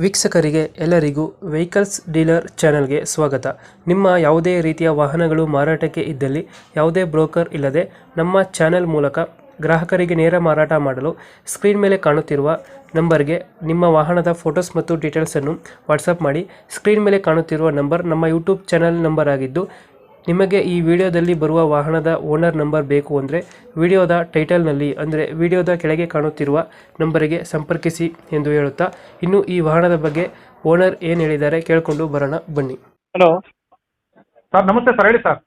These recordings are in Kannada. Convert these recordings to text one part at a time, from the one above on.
ವೀಕ್ಷಕರಿಗೆ ಎಲ್ಲರಿಗೂ ವೆಹಿಕಲ್ಸ್ ಡೀಲರ್ ಚಾನೆಲ್ಗೆ ಸ್ವಾಗತ. ನಿಮ್ಮ ಯಾವುದೇ ರೀತಿಯ ವಾಹನಗಳು ಮಾರಾಟಕ್ಕೆ ಇದ್ದಲ್ಲಿ ಯಾವುದೇ ಬ್ರೋಕರ್ ಇಲ್ಲದೆ ನಮ್ಮ ಚಾನೆಲ್ ಮೂಲಕ ಗ್ರಾಹಕರಿಗೆ ನೇರ ಮಾರಾಟ ಮಾಡಲು ಸ್ಕ್ರೀನ್ ಮೇಲೆ ಕಾಣುತ್ತಿರುವ ನಂಬರ್ಗೆ ನಿಮ್ಮ ವಾಹನದ ಫೋಟೋಸ್ ಮತ್ತು ಡೀಟೇಲ್ಸನ್ನು ವಾಟ್ಸಪ್ ಮಾಡಿ. ಸ್ಕ್ರೀನ್ ಮೇಲೆ ಕಾಣುತ್ತಿರುವ ನಂಬರ್ ನಮ್ಮ ಯೂಟ್ಯೂಬ್ ಚಾನೆಲ್ ನಂಬರ್ ಆಗಿದ್ದು, ನಿಮಗೆ ಈ ವಿಡಿಯೋದಲ್ಲಿ ಬರುವ ವಾಹನದ ಓನರ್ ನಂಬರ್ ಬೇಕು ಅಂದರೆ ವಿಡಿಯೋದ ಟೈಟಲ್ನಲ್ಲಿ ಅಂದರೆ ವಿಡಿಯೋದ ಕೆಳಗೆ ಕಾಣುತ್ತಿರುವ ನಂಬರಿಗೆ ಸಂಪರ್ಕಿಸಿ ಎಂದು ಹೇಳುತ್ತಾ, ಇನ್ನು ಈ ವಾಹನದ ಬಗ್ಗೆ ಓನರ್ ಏನು ಹೇಳಿದ್ದಾರೆ ಕೇಳಿಕೊಂಡು ಬರೋಣ ಬನ್ನಿ. ಹಲೋ ಸರ್ ನಮಸ್ತೆ ಸರ್, ಹೇಳಿ ಸರ್.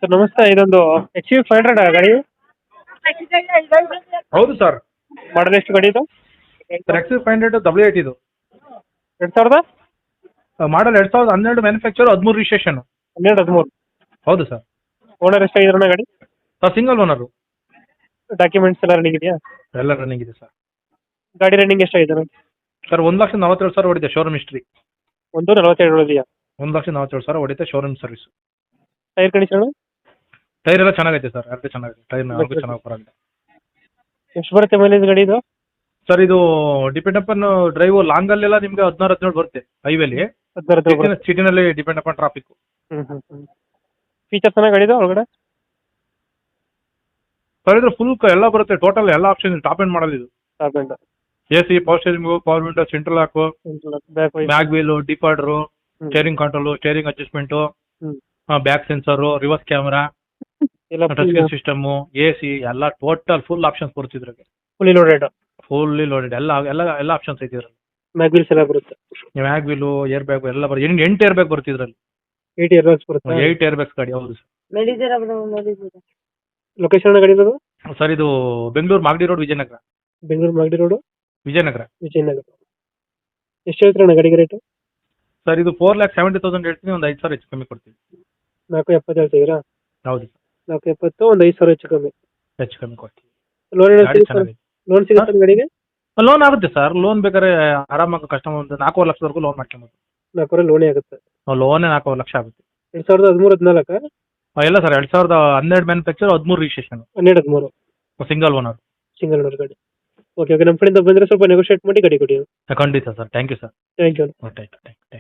ಸರ್ ನಮಸ್ತೆ. ಇದೊಂದು XUV500 ಗಾಡಿ ಹೌದು ಸರ್. ಮಾಡಲ್ ಎಷ್ಟು ಗಾಡಿ ಇದು? ಸರ್ XUV500 W8 ಇದು 2000 ಮಾಡಲ್ 2012 ಮ್ಯಾನುಫ್ಯಾಕ್ಚರ್, 13 ರಿಜಿಸ್ಟ್ರೇಷನ್. 12-13. ಹೌದು ಸರ್. ಓನರ್ ಎಷ್ಟಾಗಿದ್ರಣ್ಣ ಗಾಡಿ? Sir single owner. ಡಾಕ್ಯುಮೆಂಟ್ಸ್ ಎಲ್ಲ ರನ್ನಿಂಗ್ ಇದೆಯಾ? ಎಲ್ಲ ರನ್ನಿಂಗ್ ಇದೆ ಸರ್. ಗಾಡಿ ರನ್ನಿಂಗ್ ಎಷ್ಟಾಗಿದೆ? Sir 1,47,000 ಹೊಡಿದೆ showroom history. 1,47 ಇದೆಯಾ? 1,47,000 ಹೊಡಿತೆ showroom service. Tyre condition? Tyre ಎಲ್ಲ ಚೆನ್ನಾಗೈತೆ ಸರ್, ಎರಡು ಚೆನ್ನಾಗಿದೆ. ಟೈರ್ ನಾಲ್ಕು ಚೆನ್ನಾಗಿ ಪರವಾಗಿಲ್ಲ. ಎಷ್ಟು ಬರುತ್ತೆ ಮೈಲೇಜ್ ಗಾಡಿ ಇದು? ಸರ್ ಇದು ಡಿಪೆಂಡ್ ಅಪಾನ್ ಡ್ರೈವ್. ಲಾಂಗಲ್ಲೆಲ್ಲ ನಿಮಗೆ 16-17 ಬರುತ್ತೆ ಹೈವೇಲಿ. 16 ಸಿಟಿನಲ್ಲಿ ಡಿಪೆಂಡ್ ಅಪಾನ್ ಟ್ರಾಫಿಕ್. ಫೀಚರ್ಸ್ ಚೆನ್ನಾಗಿ ಗಾಡಿದು ಒಳಗಡೆ? ಸರ್ ಇದು ಫುಲ್ ಎಲ್ಲ ಬರುತ್ತೆ, ಟೋಟಲ್ ಎಲ್ಲ option top end model top. ಟಾಪ್ ಎಂಡ್. AC, power steering, power window, central lock, back wheel, ಡಿಪಾರ್ಡರು, steering control, steering adjustment, back sensor, reverse camera, touch screen system, AC ಎಲ್ಲ ಟೋಟಲ್ ಫುಲ್ ಆಪ್ಷನ್ಸ್ ಬರುತ್ತೆ ಇದ್ರಾಗೆ. Fully loaded. ಫುಲ್ಲಿ ಲೋಡೆಡ್ ಎಲ್ಲ ಎಲ್ಲ ಎಲ್ಲ ಆಪ್ಷನ್ಸ್ ಐತೆ ಇದ್ರಲ್ಲಿ. ಮ್ಯಾಗ್ವಿಲ್ಸ್ ಎಲ್ಲ ಬರುತ್ತೆ? ಮ್ಯಾಗ್ ವೀಲು, ಏರ್ ಬ್ಯಾಗ್ ಎಲ್ಲ ಬರುತ್ತೆ. 8 ಏರ್ ಬ್ಯಾಗ್ ಬರುತ್ತೆ ಇದ್ರಲ್ಲಿ. 8 ಇಯರ್ ಬ್ಯಾಗ್ಸ್ ಬರುತ್ತೆ? 8 ಏರ್ ಬ್ಯಾಗ್ಸ್ ಗಾಡಿ. ಹೌದು ಸರ್. ಲೊಕೇಶನ್ ಗಾಡಿ ಇದು? ಸರ್ ಇದು ಬೆಂಗಳೂರು ಮಾಗಡಿ ರೋಡ್, ವಿಜಯನಗರ. ಬೆಂಗಳೂರು ಮಾಗಡಿ ರೋಡ್, ವಿಜಯನಗರ. ಎಷ್ಟು ಹೇಳ್ತೀರಣ್ಣ ಗಾಡಿಗೆ ರೇಟು? ಸರ್ ಇದು 4,70,000 ಹೇಳ್ತೀನಿ, ಒಂದು 5,000 ಹೆಚ್ಚು ಕಮ್ಮಿ ಕೊಡ್ತೀವಿ. 470 ಹೇಳ್ತಿದ್ದೀರಾ? ಹೌದು ಸರ್. 470, ಒಂದು 5,000 ಹೆಚ್ಚು ಕಮ್ಮಿ. ಹೆಚ್ಚು ಕಮ್ಮಿ ಕೊಡ್ತೀವಿ. ಲೋನ್ ಸಿಗುತ್ತೆ ಗಾಡಿಗೆ? ಲೋನ್ ಆಗುತ್ತೆ ಸರ್. ಲೋನ್ ಬೇಕಾದ್ರೆ ಆರಾಮಾಗಿ ಕಸ್ಟಮರ್ ಒಂದು 4,5 ಲಕ್ಷದವರೆಗೂ ಲೋನ್ ಮಾಡ್ಕೊಬೋದು. 4 ಲೋನೇ ಆಗುತ್ತೆ? ಲೋನೇ 4,5 ಲಕ್ಷ ಆಗುತ್ತೆ. 2013-14? ಇಲ್ಲ sir, 2012 manufacture, 13 registration. 12-13 single owner. Single owner ಗಾಡಿ. ಓಕೆ, ನಮ್ಮ ಕಡೆಯಿಂದ ಬಂದರೆ ಸ್ವಲ್ಪ ನೆಗೋಷಿಯೇಟ್ ಮಾಡಿ ಗಾಡಿ ಕೊಡಿ. ಖಂಡಿತ sir. Thank you sir. Thank you. Thank you.